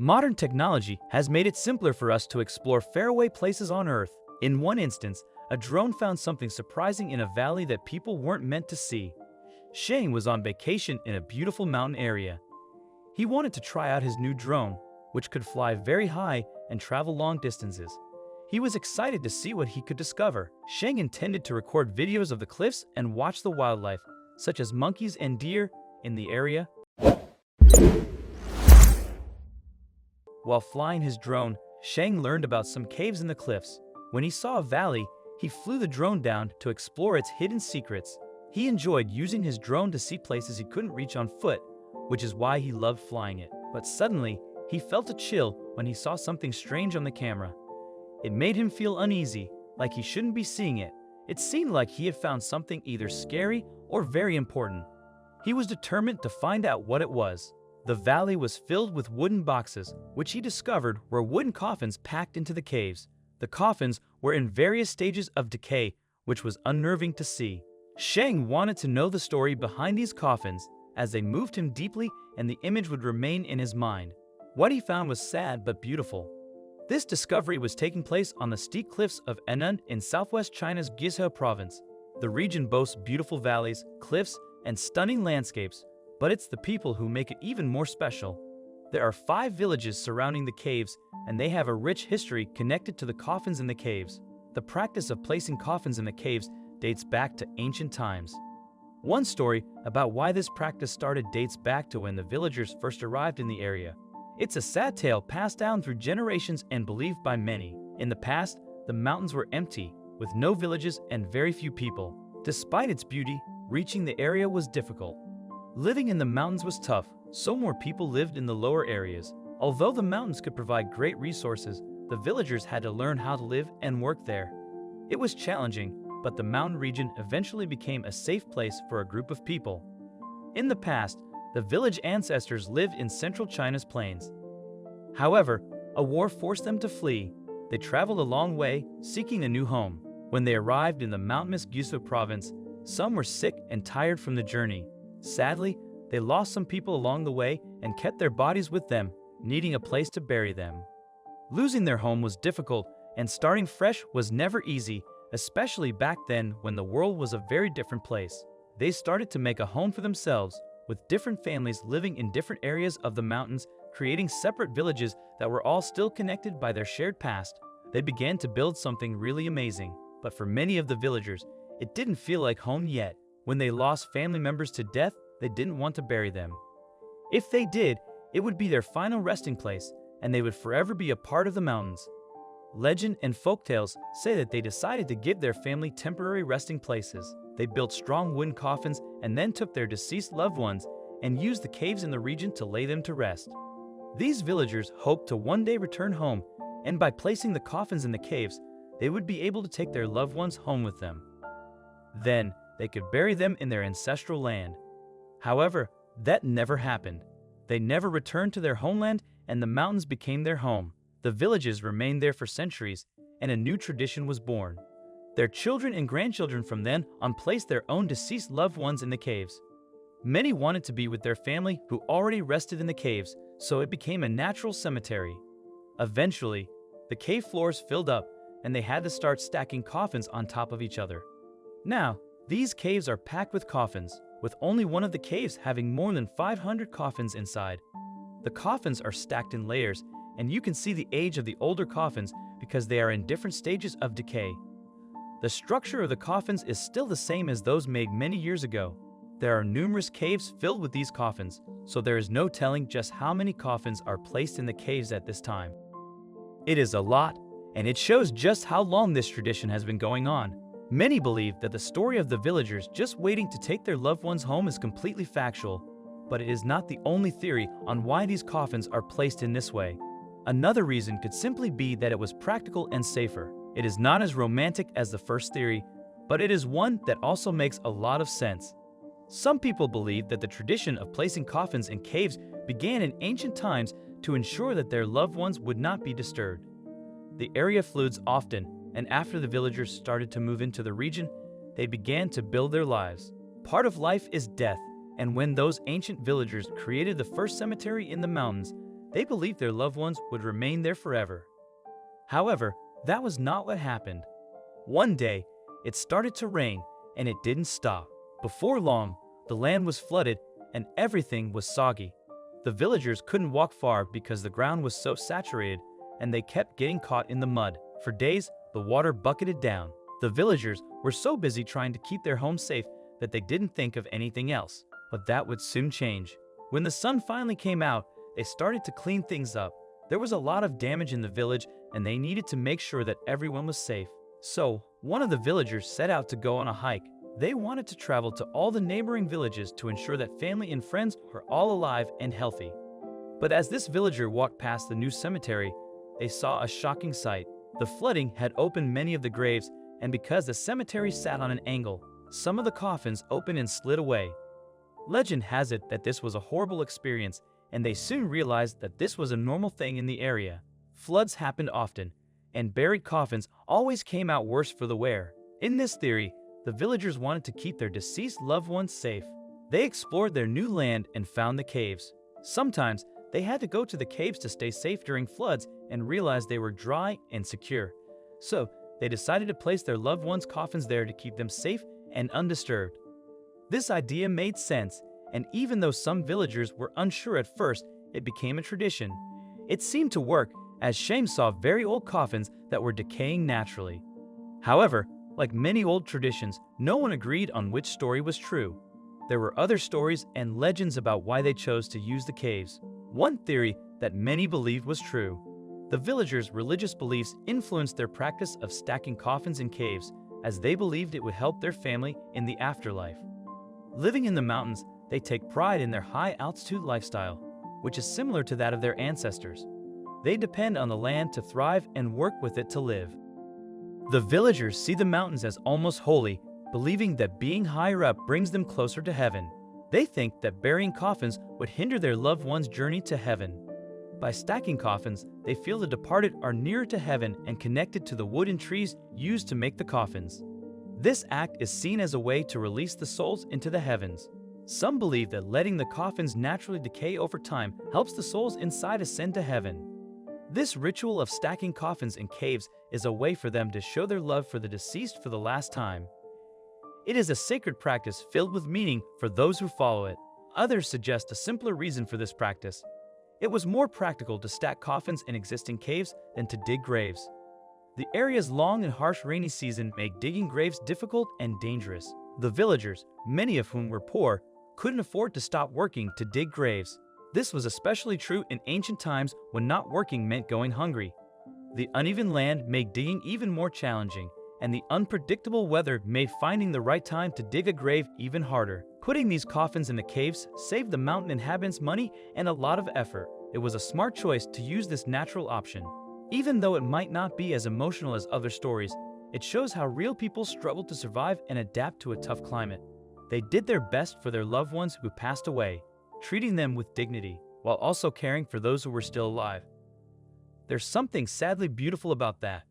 Modern technology has made it simpler for us to explore faraway places on Earth. In one instance, a drone found something surprising in a valley that people weren't meant to see. Sheng was on vacation in a beautiful mountain area. He wanted to try out his new drone, which could fly very high and travel long distances. He was excited to see what he could discover. Sheng intended to record videos of the cliffs and watch the wildlife, such as monkeys and deer, in the area. While flying his drone, Sheng learned about some caves in the cliffs. When he saw a valley, he flew the drone down to explore its hidden secrets. He enjoyed using his drone to see places he couldn't reach on foot, which is why he loved flying it. But suddenly, he felt a chill when he saw something strange on the camera. It made him feel uneasy, like he shouldn't be seeing it. It seemed like he had found something either scary or very important. He was determined to find out what it was. The valley was filled with wooden boxes, which he discovered were wooden coffins packed into the caves. The coffins were in various stages of decay, which was unnerving to see. Sheng wanted to know the story behind these coffins, as they moved him deeply and the image would remain in his mind. What he found was sad but beautiful. This discovery was taking place on the steep cliffs of Henan in southwest China's Guizhou province. The region boasts beautiful valleys, cliffs, and stunning landscapes, but it's the people who make it even more special. There are 5 villages surrounding the caves, and they have a rich history connected to the coffins in the caves. The practice of placing coffins in the caves dates back to ancient times. One story about why this practice started dates back to when the villagers first arrived in the area. It's a sad tale passed down through generations and believed by many. In the past, the mountains were empty, with no villages and very few people. Despite its beauty, reaching the area was difficult. Living in the mountains was tough, so more people lived in the lower areas. Although the mountains could provide great resources, the villagers had to learn how to live and work there. It was challenging, but the mountain region eventually became a safe place for a group of people. In the past, the village ancestors lived in central China's plains. However, a war forced them to flee. They traveled a long way, seeking a new home. When they arrived in the mountainous Guizhou province, some were sick and tired from the journey. Sadly, they lost some people along the way and kept their bodies with them, needing a place to bury them. Losing their home was difficult, and starting fresh was never easy, especially back then when the world was a very different place. They started to make a home for themselves, with different families living in different areas of the mountains, creating separate villages that were all still connected by their shared past. They began to build something really amazing, but for many of the villagers, it didn't feel like home yet. When they lost family members to death, they didn't want to bury them. If they did, it would be their final resting place, and they would forever be a part of the mountains. Legend and folktales say that they decided to give their family temporary resting places. They built strong wooden coffins and then took their deceased loved ones and used the caves in the region to lay them to rest. These villagers hoped to one day return home, and by placing the coffins in the caves, they would be able to take their loved ones home with them. Then, they could bury them in their ancestral land. However, that never happened. They never returned to their homeland, and the mountains became their home. The villages remained there for centuries, and a new tradition was born. Their children and grandchildren from then on placed their own deceased loved ones in the caves. Many wanted to be with their family who already rested in the caves, so it became a natural cemetery. Eventually, the cave floors filled up, and they had to start stacking coffins on top of each other. Now, these caves are packed with coffins, with only one of the caves having more than 500 coffins inside. The coffins are stacked in layers, and you can see the age of the older coffins because they are in different stages of decay. The structure of the coffins is still the same as those made many years ago. There are numerous caves filled with these coffins, so there is no telling just how many coffins are placed in the caves at this time. It is a lot, and it shows just how long this tradition has been going on. Many believe that the story of the villagers just waiting to take their loved ones home is completely factual, but it is not the only theory on why these coffins are placed in this way. Another reason could simply be that it was practical and safer. It is not as romantic as the first theory, but it is one that also makes a lot of sense. Some people believe that the tradition of placing coffins in caves began in ancient times to ensure that their loved ones would not be disturbed. The area floods often, and after the villagers started to move into the region, they began to build their lives. Part of life is death, and when those ancient villagers created the first cemetery in the mountains, They believed their loved ones would remain there forever. However, that was not what happened. One day, it started to rain, and it didn't stop. Before long, the land was flooded and everything was soggy. The villagers couldn't walk far because the ground was so saturated, and they kept getting caught in the mud. For days, the water bucketed down. The villagers were so busy trying to keep their homes safe that they didn't think of anything else. But that would soon change. When the sun finally came out, they started to clean things up. There was a lot of damage in the village, and they needed to make sure that everyone was safe. So, one of the villagers set out to go on a hike. They wanted to travel to all the neighboring villages to ensure that family and friends were all alive and healthy. But as this villager walked past the new cemetery, they saw a shocking sight. The flooding had opened many of the graves, and because the cemetery sat on an angle, some of the coffins opened and slid away. Legend has it that this was a horrible experience, and they soon realized that this was a normal thing in the area. Floods happened often, and buried coffins always came out worse for the wearer. In this theory, the villagers wanted to keep their deceased loved ones safe. They explored their new land and found the caves. Sometimes, they had to go to the caves to stay safe during floods and realized they were dry and secure. So, they decided to place their loved ones' coffins there to keep them safe and undisturbed. This idea made sense, and even though some villagers were unsure at first, it became a tradition. It seemed to work, as Shang saw very old coffins that were decaying naturally. However, like many old traditions, no one agreed on which story was true. There were other stories and legends about why they chose to use the caves. One theory that many believed was true. The villagers' religious beliefs influenced their practice of stacking coffins in caves, as they believed it would help their family in the afterlife. Living in the mountains, they take pride in their high-altitude lifestyle, which is similar to that of their ancestors. They depend on the land to thrive and work with it to live. The villagers see the mountains as almost holy, believing that being higher up brings them closer to heaven. They think that burying coffins would hinder their loved one's journey to heaven. By stacking coffins, they feel the departed are nearer to heaven and connected to the wood and trees used to make the coffins. This act is seen as a way to release the souls into the heavens. Some believe that letting the coffins naturally decay over time helps the souls inside ascend to heaven. This ritual of stacking coffins in caves is a way for them to show their love for the deceased for the last time. It is a sacred practice filled with meaning for those who follow it. Others suggest a simpler reason for this practice. It was more practical to stack coffins in existing caves than to dig graves. The area's long and harsh rainy season made digging graves difficult and dangerous. The villagers, many of whom were poor, couldn't afford to stop working to dig graves. This was especially true in ancient times when not working meant going hungry. The uneven land made digging even more challenging, and the unpredictable weather made finding the right time to dig a grave even harder. Putting these coffins in the caves saved the mountain inhabitants money and a lot of effort. It was a smart choice to use this natural option. Even though it might not be as emotional as other stories, it shows how real people struggled to survive and adapt to a tough climate. They did their best for their loved ones who passed away, treating them with dignity, while also caring for those who were still alive. There's something sadly beautiful about that.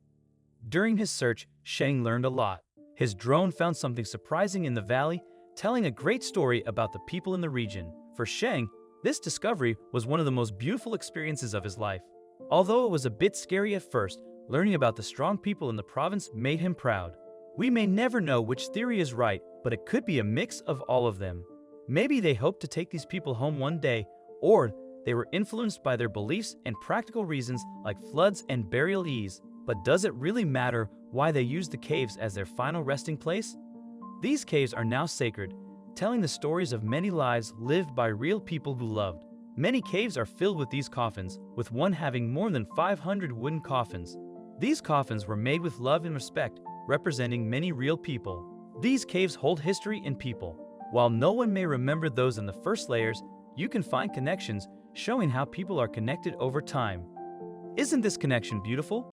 During his search, Shang learned a lot. His drone found something surprising in the valley, telling a great story about the people in the region. For Shang, this discovery was one of the most beautiful experiences of his life. Although it was a bit scary at first, learning about the strong people in the province made him proud. We may never know which theory is right, but it could be a mix of all of them. Maybe they hoped to take these people home one day, or they were influenced by their beliefs and practical reasons like floods and burial ease. But does it really matter why they used the caves as their final resting place? These caves are now sacred, telling the stories of many lives lived by real people who loved. Many caves are filled with these coffins, with one having more than 500 wooden coffins. These coffins were made with love and respect, representing many real people. These caves hold history and people. While no one may remember those in the first layers, you can find connections showing how people are connected over time. Isn't this connection beautiful?